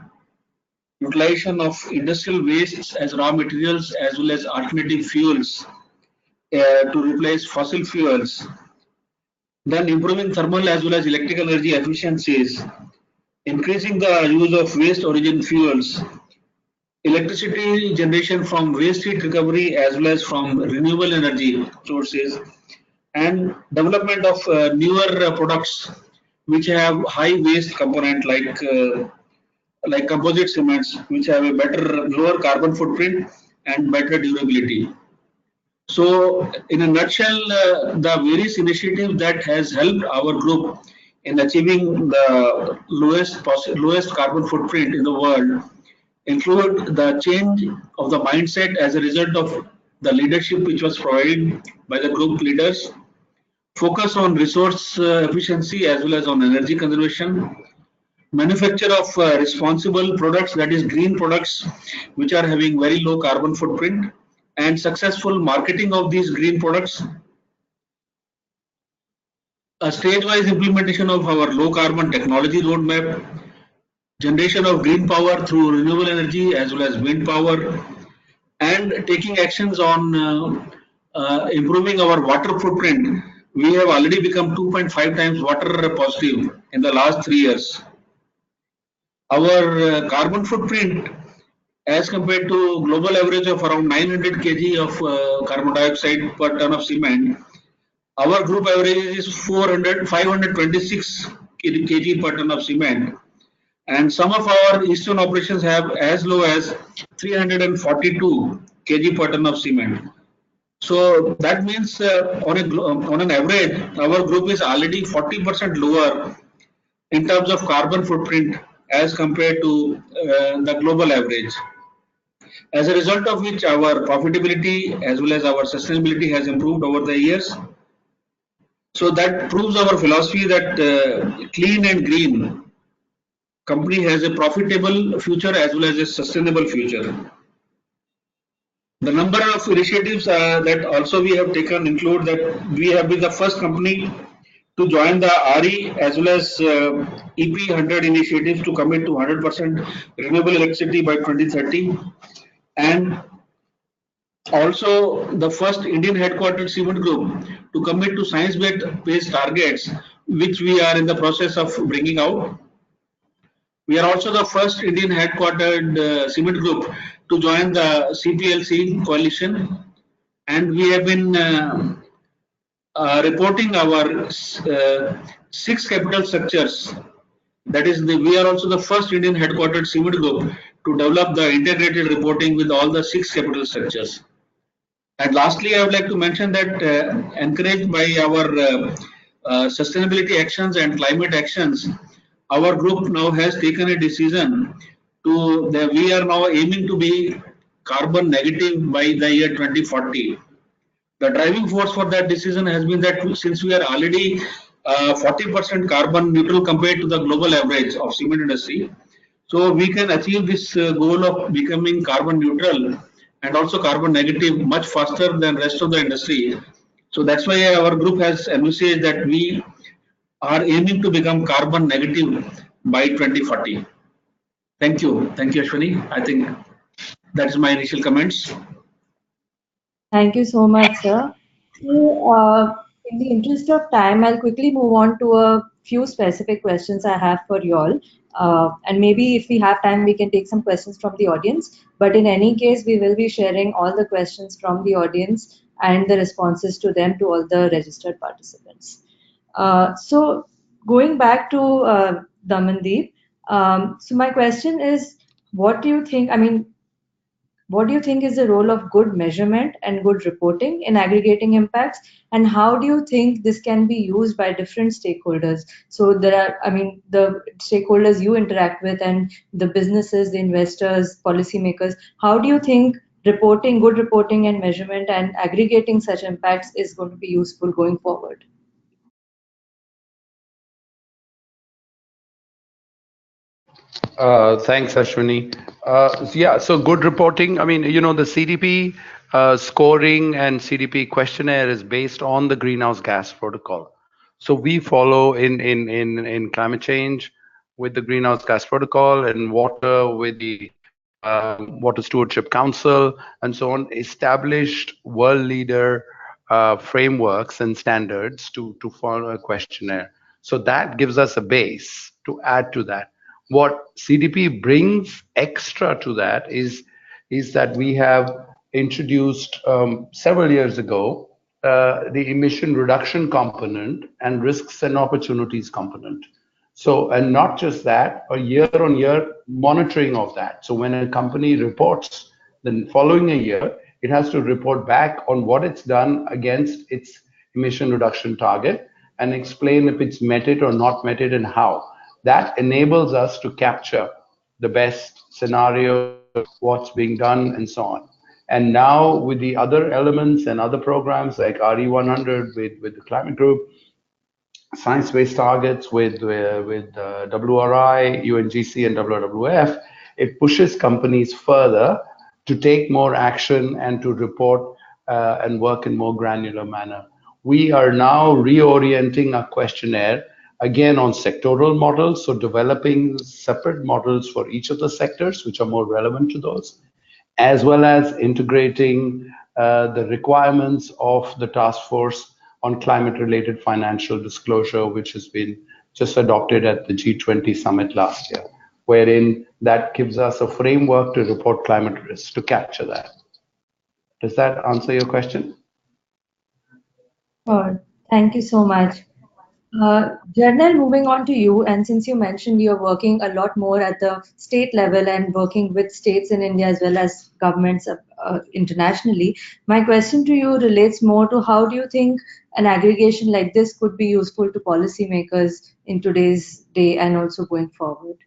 [SPEAKER 6] utilization of industrial wastes as raw materials as well as alternative fuels to replace fossil fuels. Then improving thermal as well as electrical energy efficiencies, increasing the use of waste origin fuels, electricity generation from waste heat recovery as well as from renewable energy sources, and development of newer products which have high waste component like composite cements, which have a better lower carbon footprint and better durability. So, in a nutshell, the various initiatives that has helped our group in achieving the lowest carbon footprint in the world include the change of the mindset as a result of the leadership which was provided by the group leaders, focus on resource efficiency as well as on energy conservation, manufacture of responsible products, that is green products which are having very low carbon footprint, and successful marketing of these green products, a stage-wise implementation of our low carbon technology roadmap, generation of green power through renewable energy as well as wind power, and taking actions on improving our water footprint. We have already become 2.5 times water positive in the last 3 years. Our carbon footprint as compared to global average of around 900 kg of carbon dioxide per ton of cement, our group average is 526 kg per ton of cement, and some of our eastern operations have as low as 342 kg per ton of cement. So that means on an average, our group is already 40% lower in terms of carbon footprint as compared to the global average. As a result of which our profitability as well as our sustainability has improved over the years. So that proves our philosophy that clean and green company has a profitable future as well as a sustainable future. The number of initiatives that also we have taken include that we have been the first company to join the RE as well as EP 100 initiatives to commit to 100% renewable electricity by 2030, and also the first Indian headquartered cement group to commit to science-based targets, which we are in the process of bringing out. We are also the first Indian headquartered cement group to join the CPLC coalition, and we have been reporting our 6 capital structures. That is, we are also the first Indian headquartered cement group to develop the integrated reporting with all the 6 capital structures. And lastly, I would like to mention that encouraged by our sustainability actions and climate actions, our group now has taken a decision to that we are now aiming to be carbon negative by the year 2040. The driving force for that decision has been that since we are already 40% carbon neutral compared to the global average of cement industry, So we can achieve this goal of becoming carbon neutral and also carbon negative much faster than rest of the industry. So that's why our group has envisaged that we are aiming to become carbon negative by 2040. Thank you, Ashwani. I think that's my initial comments.
[SPEAKER 1] Thank you so much, sir. So, in the interest of time, I'll quickly move on to a few specific questions I have for you all. And maybe if we have time, we can take some questions from the audience. But in any case, we will be sharing all the questions from the audience and the responses to them to all the registered participants. So, going back to Damandeep, so my question is, what do you think? I mean, what do you think is the role of good measurement and good reporting in aggregating impacts? And how do you think this can be used by different stakeholders? So there are, I mean, the stakeholders you interact with and the businesses, the investors, policymakers, how do you think reporting, good reporting and measurement and aggregating such impacts is going to be useful going forward?
[SPEAKER 4] Thanks, Ashwini. Yeah, so good reporting. I mean, the CDP scoring and CDP questionnaire is based on the greenhouse gas protocol. So we follow in climate change with the greenhouse gas protocol, and water with the Water Stewardship Council, and so on, established world leader frameworks and standards to follow a questionnaire. So that gives us a base to add to that. What CDP brings extra to that is that we have introduced several years ago the emission reduction component and risks and opportunities component. So, and not just that, a year on year monitoring of that. So when a company reports, then following a year, it has to report back on what it's done against its emission reduction target and explain if it's met it or not met it and how. That enables us to capture the best scenario, what's being done, and so on. And now with the other elements and other programs like RE100 with the climate group, science-based targets with WRI, UNGC, and WWF, it pushes companies further to take more action and to report and work in more granular manner. We are now reorienting our questionnaire again on sectoral models, so developing separate models for each of the sectors which are more relevant to those, as well as integrating the requirements of the task force on climate related financial disclosure, which has been just adopted at the G20 summit last year, wherein that gives us a framework to report climate risks to capture that. Does that answer your question?
[SPEAKER 1] Thank you so much. Jernal, moving on to you, and since you mentioned you're working a lot more at the state level and working with states in India as well as governments internationally, my question to you relates more to how do you think an aggregation like this could be useful to policymakers in today's day and also going forward?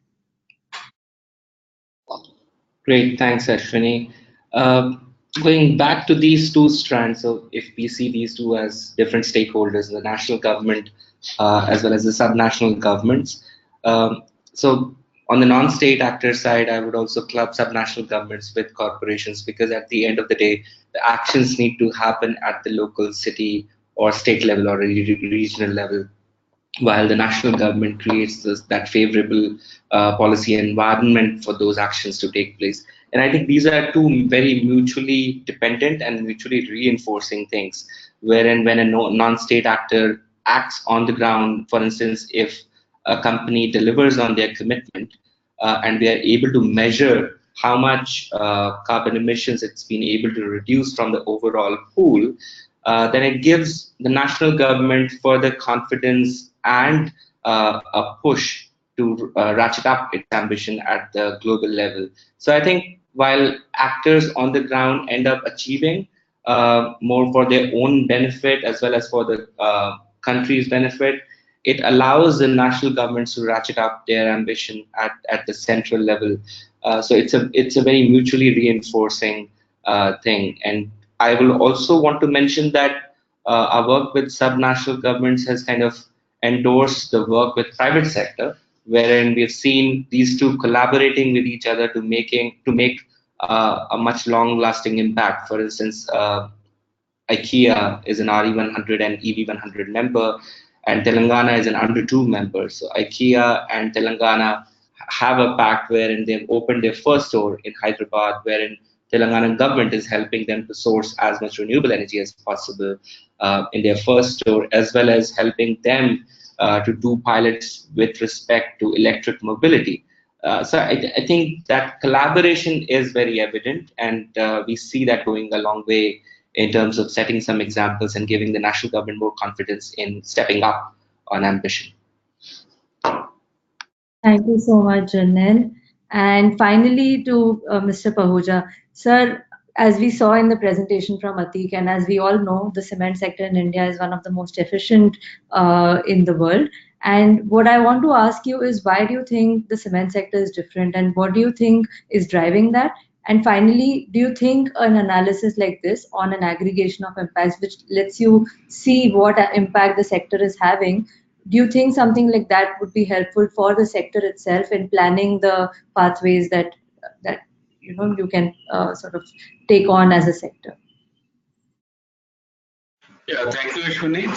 [SPEAKER 5] Great, thanks, Ashwini. Going back to these two strands, so if we see these two as different stakeholders, the national government as well as the subnational governments. So on the non-state actor side, I would also club subnational governments with corporations, because at the end of the day, the actions need to happen at the local city or state level or regional level, while the national government creates that favorable policy environment for those actions to take place. And I think these are two very mutually dependent and mutually reinforcing things, wherein when a non-state actor acts on the ground, for instance, if a company delivers on their commitment and they are able to measure how much carbon emissions it's been able to reduce from the overall pool, then it gives the national government further confidence and a push to ratchet up its ambition at the global level. So I think while actors on the ground end up achieving more for their own benefit as well as for the country's benefit, it allows the national governments to ratchet up their ambition at the central level. So it's a very mutually reinforcing thing. And I will also want to mention that our work with subnational governments has kind of endorsed the work with private sector, wherein we've seen these two collaborating with each other to make a much long-lasting impact. For instance, IKEA is an RE100 and EV100 member, and Telangana is an under 2 member. So IKEA and Telangana have a pact wherein they've opened their first store in Hyderabad, wherein Telangana government is helping them to source as much renewable energy as possible in their first store, as well as helping them to do pilots with respect to electric mobility. So I think that collaboration is very evident, and we see that going a long way in terms of setting some examples and giving the national government more confidence in stepping up on ambition.
[SPEAKER 1] Thank you so much, Janil. And finally, to Mr. Pahuja. Sir, as we saw in the presentation from Atik, and as we all know, the cement sector in India is one of the most efficient in the world. And what I want to ask you is, why do you think the cement sector is different, and what do you think is driving that? And finally, do you think an analysis like this on an aggregation of impacts, which lets you see what impact the sector is having, do you think something like that would be helpful for the sector itself in planning the pathways that you can sort of take on as a sector?
[SPEAKER 6] Yeah, thank you, Ashwini.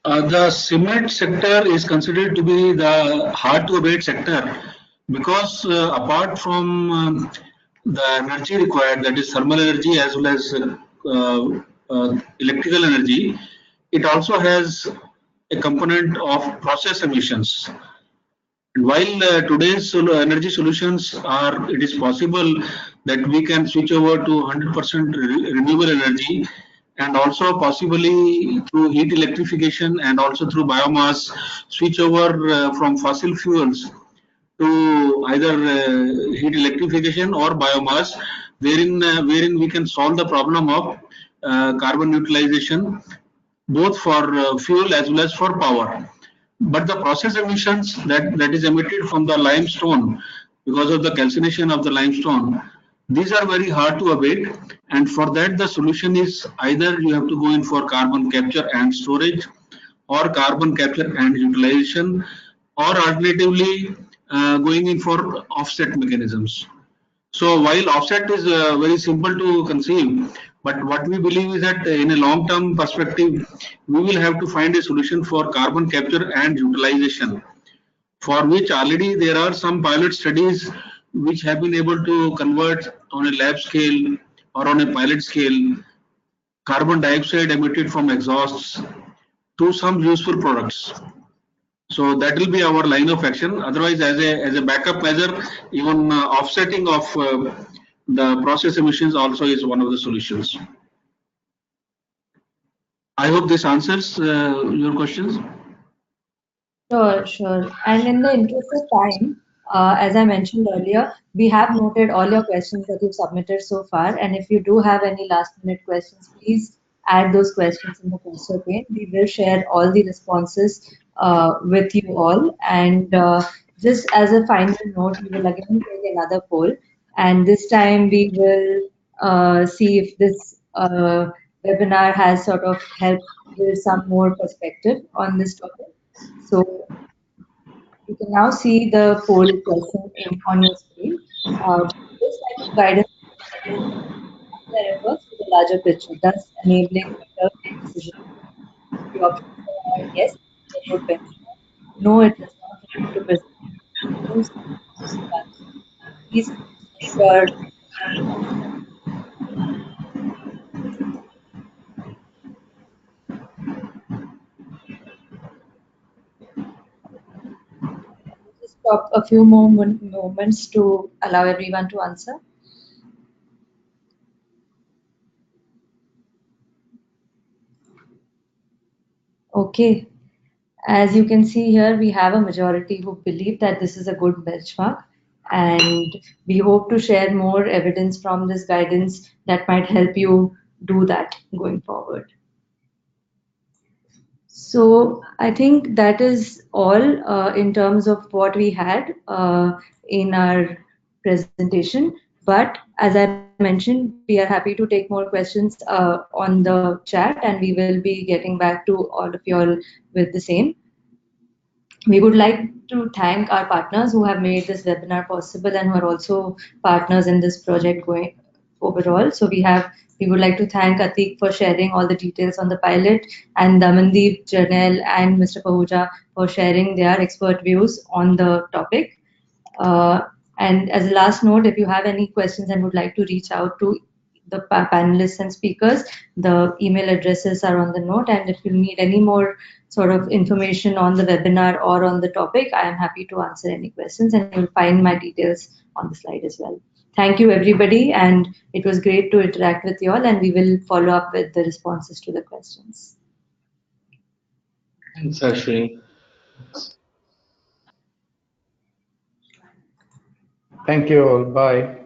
[SPEAKER 6] The cement sector is considered to be the hard to abate sector because apart from the energy required, that is thermal energy as well as electrical energy, it also has a component of process emissions. And while today's energy solutions are, it is possible that we can switch over to 100% renewable energy, and also possibly through heat electrification and also through biomass switch over from fossil fuels to either heat electrification or biomass, wherein we can solve the problem of carbon utilization both for fuel as well as for power. But the process emissions that is emitted from the limestone because of the calcination of the limestone, these are very hard to abate, and for that the solution is either you have to go in for carbon capture and storage, or carbon capture and utilization, or alternatively going in for offset mechanisms. So while offset is very simple to conceive, but what we believe is that in a long-term perspective, we will have to find a solution for carbon capture and utilization, for which already there are some pilot studies which have been able to convert on a lab scale or on a pilot scale carbon dioxide emitted from exhausts to some useful products. So that will be our line of action. Otherwise, as a backup measure, even offsetting of the process emissions also is one of the solutions. I hope this answers your questions.
[SPEAKER 1] Sure, sure. And in the interest of time, as I mentioned earlier, we have noted all your questions that you've submitted so far. And if you do have any last minute questions, please add those questions in the poster pane. We will share all the responses with you all. And just as a final note, we will again take another poll. And this time we will see if this webinar has sort of helped give some more perspective on this topic. So you can now see the poll question on your screen. This type of guidance their efforts to the larger picture, thus enabling better decision. The options are yes, it's a good benchmark. No, it does not help to present news. Please ensure just stop a few more moments to allow everyone to answer. Okay. As you can see here, we have a majority who believe that this is a good benchmark, and we hope to share more evidence from this guidance that might help you do that going forward. So I think that is all in terms of what we had in our presentation. But as I mentioned, we are happy to take more questions on the chat, and we will be getting back to all of you all with the same. We would like to thank our partners who have made this webinar possible and who are also partners in this project going overall. So we would like to thank Atik for sharing all the details on the pilot, and Damandeep, Janelle, and Mr. Ahuja for sharing their expert views on the topic. And as a last note, if you have any questions and would like to reach out to the panelists and speakers, the email addresses are on the note. And if you need any more sort of information on the webinar or on the topic, I am happy to answer any questions, and you'll find my details on the slide as well. Thank you, everybody, and it was great to interact with you all, and we will follow up with the responses to the questions.
[SPEAKER 5] Thanks, Ashwini.
[SPEAKER 4] Thank you all. Bye.